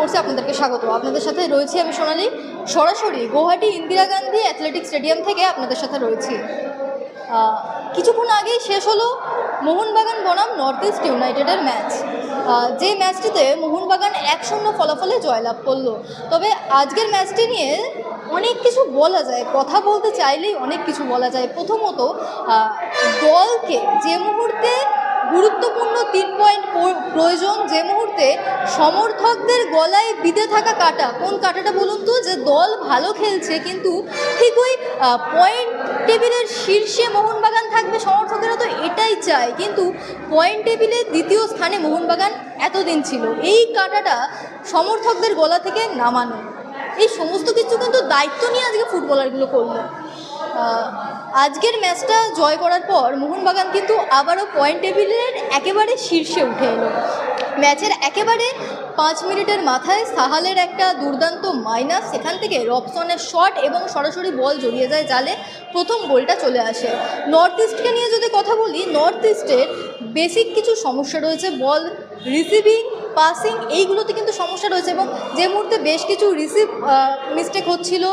স্পোর্টসে আপনাদেরকে স্বাগত। আপনাদের সাথে রয়েছি আমি সোনালী, সরাসরি গুয়াহাটি ইন্দিরা গান্ধী অ্যাথলেটিক স্টেডিয়াম থেকে আপনাদের সাথে রয়েছি। কিছুক্ষণ আগেই শেষ হলো মোহনবাগান বনাম নর্থ ইস্ট ইউনাইটেডের ম্যাচ। যে ম্যাচটিতে মোহনবাগান 1-0 ফলাফলে জয়লাভ করলো। তবে আজকের ম্যাচটি নিয়ে অনেক কিছু বলা যায়, কথা বলতে চাইলেই অনেক কিছু বলা যায়। প্রথমত দলকে যে মুহূর্তে গুরুত্বপূর্ণ 3 পয়েন্ট প্রয়োজন, যে মুহূর্তে সমর্থকদের গলায় বিঁধে থাকা কাঁটা, কোন কাঁটাটা বলুন তো, যে দল ভালো খেলছে কিন্তু ঠিক ওই পয়েন্ট টেবিলের শীর্ষে মোহনবাগান থাকবে, সমর্থকেরা তো এটাই চায়, কিন্তু পয়েন্ট টেবিলে দ্বিতীয় স্থানে মোহনবাগান এতদিন ছিল। এই কাঁটাটা সমর্থকদের গলা থেকে নামানো, এই সমস্ত কিছু কিন্তু দায়িত্ব নিয়ে আজকে ফুটবলারগুলো করলো। আজকের ম্যাচটা জয় করার পর মোহনবাগান কিন্তু আবারও পয়েন্ট টেবিলের একেবারে শীর্ষে উঠে এলো। ম্যাচের একেবারে 5 মিনিটের মাথায় সাহালের একটা দুর্দান্ত মাইনাস, সেখান থেকে রবসনের শট এবং সরাসরি বল জড়িয়ে যায় জালে, প্রথম গোলটা চলে আসে। নর্থ ইস্টকে নিয়ে যদি কথা বলি, নর্থ ইস্টের বেসিক কিছু সমস্যা রয়েছে, বল রিসিভিং, পাসিং, এইগুলোতে কিন্তু সমস্যা রয়েছে, এবং যে মুহূর্তে বেশ কিছু মিস্টেক হচ্ছিল,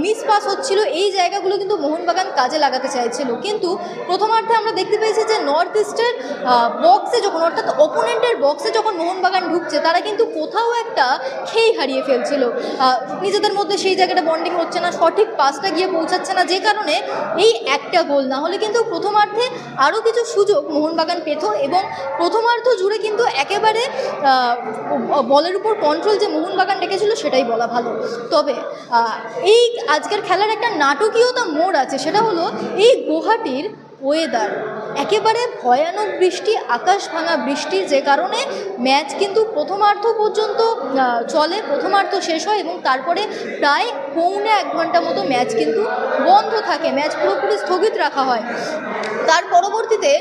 মিস পাস হচ্ছিল, এই জায়গাগুলো কিন্তু মোহনবাগান কাজে লাগাতে চাইছিল। কিন্তু প্রথমার্ধে আমরা দেখতে পেয়েছি যে নর্থ ইস্টের বক্সে যখন, অর্থাৎ ওপোনেন্টের বক্সে যখন মোহনবাগান ঢুকছে, তারা কিন্তু কোথাও একটা খেই হারিয়ে ফেলছিল, নিজেদের মধ্যে সেই জায়গাটা বন্ডিং হচ্ছে না, সঠিক পাসটা গিয়ে পৌঁছাচ্ছে না, যে কারণে এই একটা গোল। না হলে কিন্তু প্রথমার্ধে আরও কিছু সুযোগ মোহনবাগান পেত, এবং প্রথমার্ধ জুড়ে কিন্তু একেবারে বলের উপর কন্ট্রোল যে মোহনবাগান রেখেছিল সেটাই বলা ভালো। তবে এই আজকের খেলার একটা নাটকীয়তা মোড় আছে, সেটা হলো এই গুয়াহাটির ওয়েদার, একেবারে ভয়ানক বৃষ্টি, আকাশ ভাঙা বৃষ্টি, যে কারণে ম্যাচ কিন্তু প্রথমার্ধ পর্যন্ত চলে, প্রথমার্ধ শেষ হয় এবং তারপরে প্রায় পৌনে 1 ঘন্টা মতো ম্যাচ কিন্তু বন্ধ থাকে, ম্যাচ পুরোপুরি স্থগিত রাখা হয়। তার পরবর্তীতে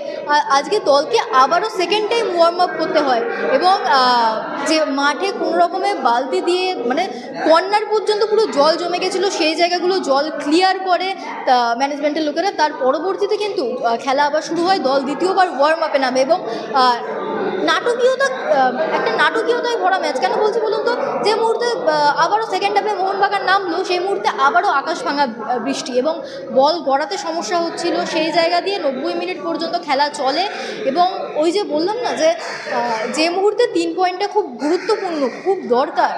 আজকে দলকে আবারও সেকেন্ড টাইম ওয়ার্ম আপ করতে হয়, এবং যে মাঠে কোনো রকমের বালতি দিয়ে, মানে কর্নার পর্যন্ত পুরো জল জমে গেছিলো, সেই জায়গাগুলো জল ক্লিয়ার করে ম্যানেজমেন্টের লোকেরা। তার পরবর্তীতে কিন্তু খেলা আবার শুরু হয়, দল দ্বিতীয়বার ওয়ার্ম আপে নামে, এবং একটা নাটকীয়তায় ভরা ম্যাচ। কেন বলছি বলুন তো, যে মুহূর্তে আবারও সেকেন্ড হাফে মোহনবাগান নামলো, সেই মুহূর্তে আবারও আকাশ ভাঙা বৃষ্টি এবং বল গড়াতে সমস্যা হচ্ছিল, সেই জায়গা দিয়ে 90 মিনিট পর্যন্ত খেলা চলে। এবং ওই যে বললাম না, যে মুহূর্তে 3 পয়েন্টটা খুব গুরুত্বপূর্ণ, খুব দরকার,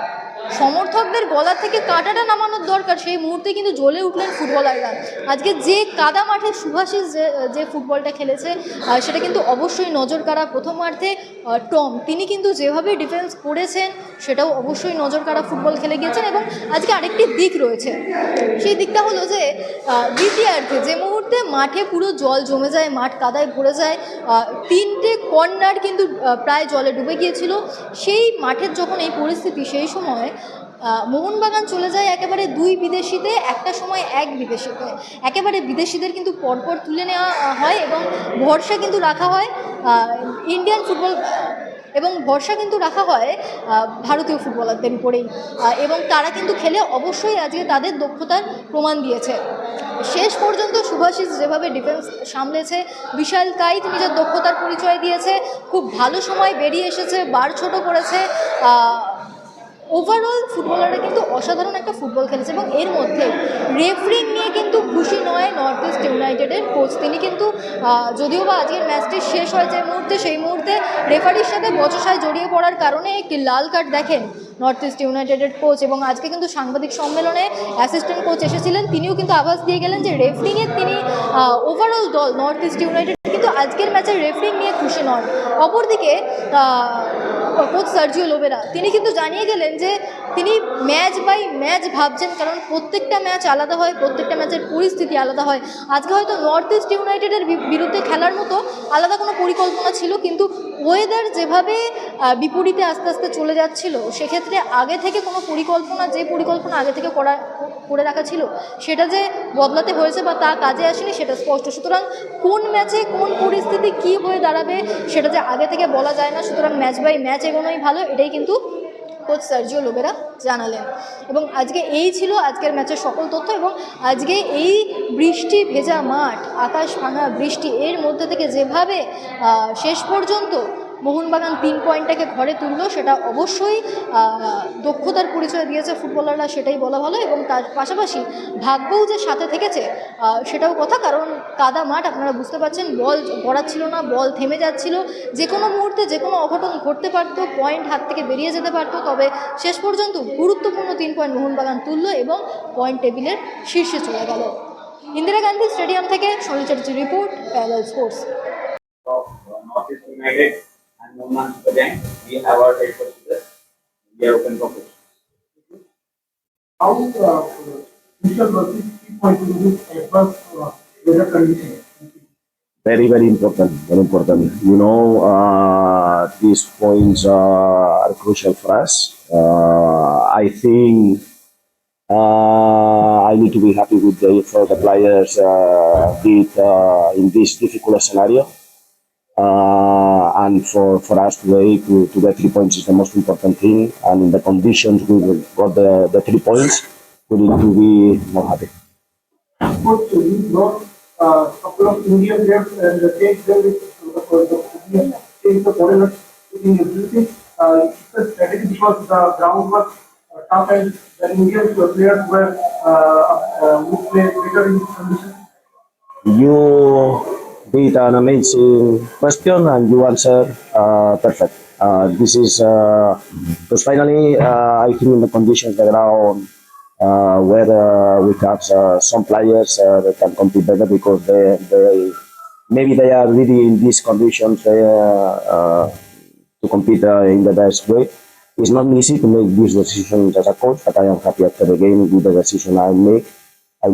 সমর্থকদের গলা থেকে কাঁটাটা নামানোর দরকার, সেই মুহূর্তে কিন্তু জ্বলে উঠলেন ফুটবলাররা। আজকে যে কাদা মাঠে শুভাশিস যে ফুটবলটা খেলেছে, সেটা কিন্তু অবশ্যই নজর কাড়া। প্রথমার্ধে টম, তিনি কিন্তু যেভাবে ডিফেন্স করেছেন সেটাও অবশ্যই নজর কাড়া ফুটবল খেলে গিয়েছেন। এবং আজকে আরেকটি দিক রয়েছে, সেই দিকটা হলো যে দ্বিতীয়ার্ধে যে মুহূর্তে মাঠে পুরো জল জমে যায়, মাঠ কাদায় ভরে যায়, 3টে কর্নার কিন্তু প্রায় জলে ডুবে গিয়েছিল। সেই মাঠের যখন এই পরিস্থিতি, সেই সময় মোহনবাগান চলে যায় একেবারে 2 বিদেশিতে, একটা সময় 1 বিদেশিতে, একেবারে বিদেশিদের কিন্তু পরপর তুলে নেওয়া হয়, এবং ভরসা কিন্তু রাখা হয় ইন্ডিয়ান ফুটবল, এবং ভরসা কিন্তু রাখা হয় ভারতীয় ফুটবলারদের উপরেই, এবং তারা কিন্তু খেলে অবশ্যই আজকে তাদের দক্ষতার প্রমাণ দিয়েছে। শেষ পর্যন্ত শুভাশিস যেভাবে ডিফেন্স সামলেছে, বিশাল কাইত নিজের দক্ষতার পরিচয় দিয়েছে, খুব ভালো সময় বেরিয়ে এসেছে, বার ছোট করেছে। ওভারঅল ফুটবলাররা কিন্তু অসাধারণ একটা ফুটবল খেলেছে। এবং এর মধ্যে রেফারিং নিয়ে কিন্তু খুশি নয় নর্থ ইস্ট ইউনাইটেডের কোচ। তিনি কিন্তু যদিও বা আজকের ম্যাচটি শেষ হয় যে মুহূর্তে, সেই মুহূর্তে রেফারির সাথে বচসায় জড়িয়ে পড়ার কারণে একটি লাল কার্ড দেখেন নর্থ ইস্ট ইউনাইটেডের কোচ। এবং আজকে কিন্তু সাংবাদিক সম্মেলনে অ্যাসিস্ট্যান্ট কোচ এসেছিলেন, তিনিও কিন্তু আভাস দিয়ে গেলেন যে রেফারিংয়ে তিনি, ওভারঅল দল নর্থ ইস্ট ইউনাইটেড কিন্তু আজকের ম্যাচের রেফারিং নিয়ে খুশি নন। অপরদিকে কোচ সার্জিও লোবেরা, তিনি কিন্তু জানিয়ে গেলেন যে তিনি ম্যাচ বাই ম্যাচ ভাবছেন, কারণ প্রত্যেকটা ম্যাচ আলাদা হয়, প্রত্যেকটা ম্যাচের পরিস্থিতি আলাদা হয়। আজকে হয়তো নর্থ ইস্ট ইউনাইটেডের বিরুদ্ধে খেলার মতো আলাদা কোনো পরিকল্পনা ছিল, কিন্তু ওয়েদার যেভাবে বিপরীতে আস্তে আস্তে চলে যাচ্ছিল, সেক্ষেত্রে আগে থেকে কোনো পরিকল্পনা, যে পরিকল্পনা আগে থেকে করে রাখা ছিল, সেটা যে বদলাতে হয়েছে বা তা কাজে আসেনি সেটা স্পষ্ট। সুতরাং কোন ম্যাচে কোন পরিস্থিতি কী হয়ে দাঁড়াবে সেটা যে আগে থেকে বলা যায় না, সুতরাং ম্যাচ বাই ম্যাচ এগোনোই ভালো, এটাই কিন্তু কোচ সার্জিও লোবেরা জানালেন। এবং আজকে এই ছিল আজকের ম্যাচের সকল তথ্য। এবং আজকে এই বৃষ্টি ভেজা মাঠ, আকাশ ভাঙা বৃষ্টি, এর মধ্যে থেকে যেভাবে শেষ পর্যন্ত মোহনবাগান 3 পয়েন্টটাকে ঘরে তুললো, সেটা অবশ্যই দক্ষতার পরিচয় দিয়েছে ফুটবলাররা, সেটাই বলা ভালো। এবং তার পাশাপাশি ভাগ্যও যে সাথে থেকেছে সেটাও কথা, কারণ কাদা মাঠ আপনারা বুঝতে পারছেন, বল গড়াচ্ছিল না, বল থেমে যাচ্ছিল, যে কোনো মুহূর্তে যে কোনো অঘটন ঘটতে পারতো, পয়েন্ট হাত থেকে বেরিয়ে যেতে পারতো। তবে শেষ পর্যন্ত গুরুত্বপূর্ণ 3 পয়েন্ট মোহনবাগান তুললো এবং পয়েন্ট টেবিলের শীর্ষে চলে গেল। ইন্দিরা গান্ধী স্টেডিয়াম থেকে Sonali Chatterjee report, parallel sports. Northeast United and Mohan Super Gang, we have our head coaches. We are open for questions. How crucial was this 3 point in this adverse weather condition? Very, very important. Very important. These points are crucial for us. I think I need to be happy with the effort the players did in this difficult scenario. And for us today to get 3 points is the most important thing. And in the conditions we got the 3 points, we need to be more happy. Coach, you brought a couple of Indian players and changed them with change the foreigners in everything. It's a strategy because the ground was tough and the Indian players would play better in this condition. You did an amazing question and you answered perfect. This is because finally I think in the conditions the ground where we have some players that can compete better because they maybe they are really in these conditions to compete in the best way. It's not easy to make these decisions as a coach, but I am happy after the game with the decision I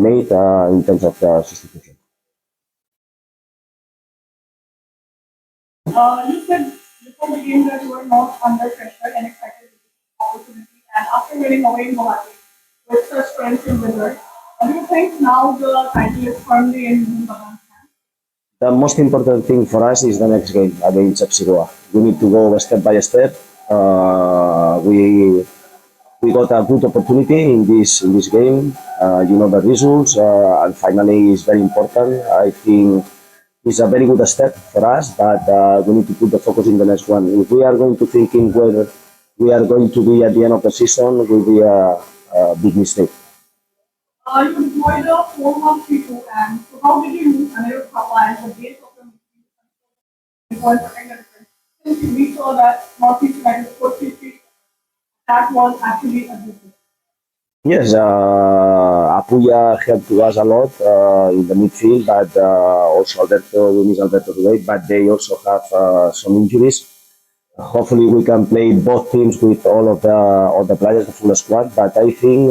made in terms of the substitution. You said before the game that you were not under pressure and excited with the opportunity, and after winning away in Guwahati with such strength in weather, do you think now the title is firmly in Mohanbagan's hands? The most important thing for us is the next game against FC Goa. We need to go step by step. We got a good opportunity in this game. You know the results, and finally it's very important. I think it's a very good step for us, but we need to put the focus in the next one. If we are going to thinking where we are going to be at the end of the season, it will be a big mistake. You deployed a 4-1-3-2, and so how did you use Anirudh Thapa as the base of the midfield while protecting the defense? Since we saw that Northeast United 4-3-3, that was actually a difference. Yes, Apuya helped us a lot in the midfield, but also we miss Alberto today, but they also have some injuries. Hopefully we can play both teams with all of the players, the full squad, but I think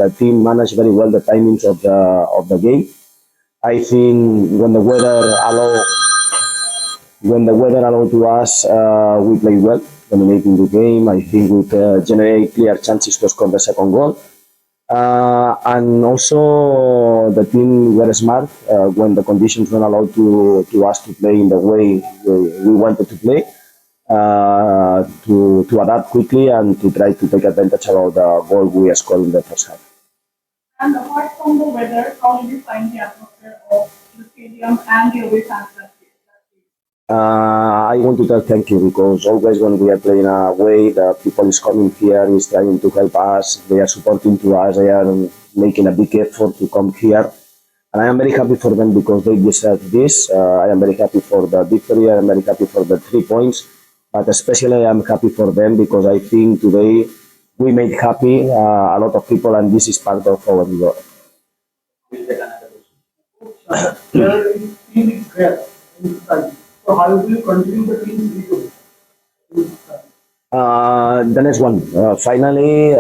the team managed very well the timings of the game. I think when the weather allowed to us, we played well, dominating the game. I think we generate clear chances to score the second goal. And also the team were smart when the conditions weren't allowed to us to play in the way we wanted to play, to adapt quickly and to try to take advantage of the goal we scored in the first half. And apart from the weather, how did you find the atmosphere of the stadium and the away fans that day? I want to tell thank you because always when we are playing away, the people is coming here, is trying to help us, they are supporting to us, they are making a big effort to come here. And I am very happy for them because they deserve this. I am very happy for the victory, I am very happy for the 3 points, but especially I am happy for them because I think today we made happy a lot of people and this is part of our job. We'll take another question. There is team is great in this time. So how will you continue the team rebuild in this time? The next one. Finally,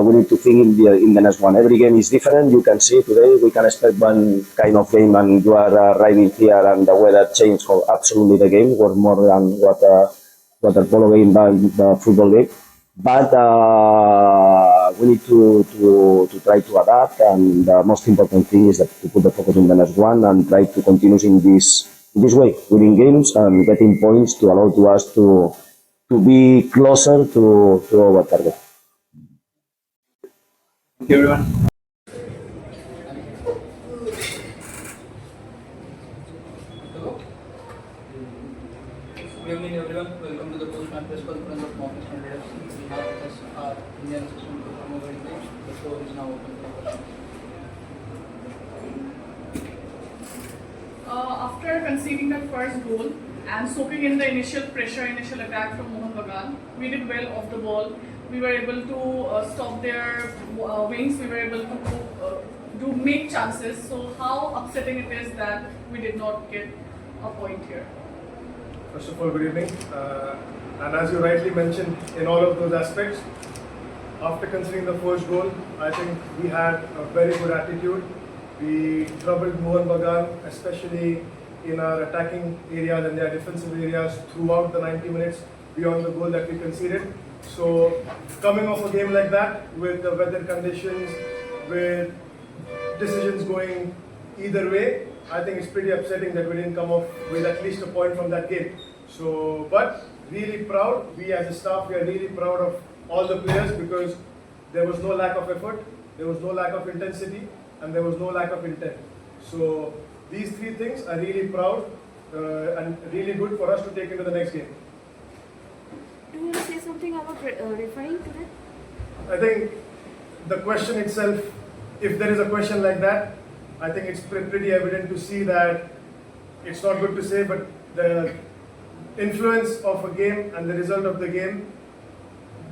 we need to think in the next one. Every game is different. You can see today we can expect one kind of game, and you are arriving here, and the weather changed for absolutely the game, or more than what the polo game than the football game. But we need to try to adapt, and the most important thing is that to put the focus in the next one and try to continue in this way, winning games and getting points to allow to us to be closer to our target. Thank you, everyone. Good evening, everyone. Welcome to the post-match press conference of Northeast United FC. We have with us our Indian assistant coach Mohammad Ibrahim. The floor is now open for questions. After conceding that first goal and soaking in the initial pressure, initial attack from Mohan Bagan, we did well off the ball. We were able to stop their wings. We were able to make chances. So how upsetting it is that we did not get a point here. First of all, good evening. And as you rightly mentioned, in all of those aspects, after considering the first goal, I think we had a very good attitude. We troubled Mohan Bagan, especially in our attacking areas and their defensive areas throughout the 90 minutes beyond the goal that we conceded. So, coming off a game like that, with the weather conditions, with decisions going either way, I think it's pretty upsetting that we didn't come off with at least a point from that game. So, but really proud, we as a staff, we are really proud of all the players because there was no lack of effort, there was no lack of intensity, and there was no lack of intent. So, these three things are really proud and really good for us to take into the next game. Do you want to say something about referring to that? I think the question itself, if there is a question like that, I think it's pretty evident to see that it's not good to say, but the influence of a game and the result of the game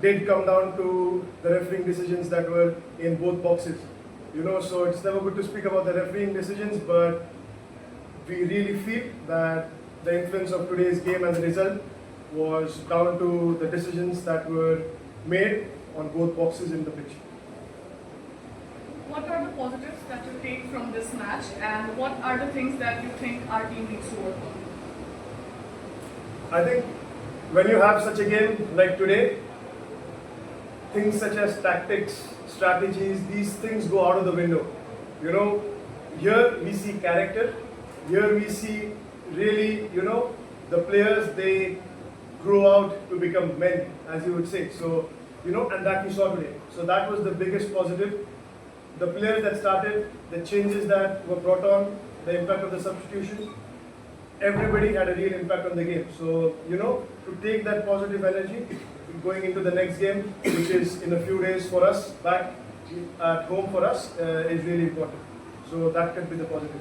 did come down to the refereeing decisions that were in both boxes. You know, so it's never good to speak about the refereeing decisions, but we really feel that the influence of today's game and the result was down to the decisions that were made on both boxes in the pitch. What are the positives that you take from this match, and what are the things that you think our team needs to work on? I think when you have such a game like today, things such as tactics, strategies, these things go out of the window. You know, here we see character, here we see really, you know, the players, they grow out to become men, as you would say. So, you know, and that we saw today. So that was the biggest positive. The players that started, the changes that were brought on, the impact of the substitution, everybody had a real impact on the game. So, you know, to take that positive energy going into the next game, which is in a few days for us, back at home for us, is really important. So that could be the positive.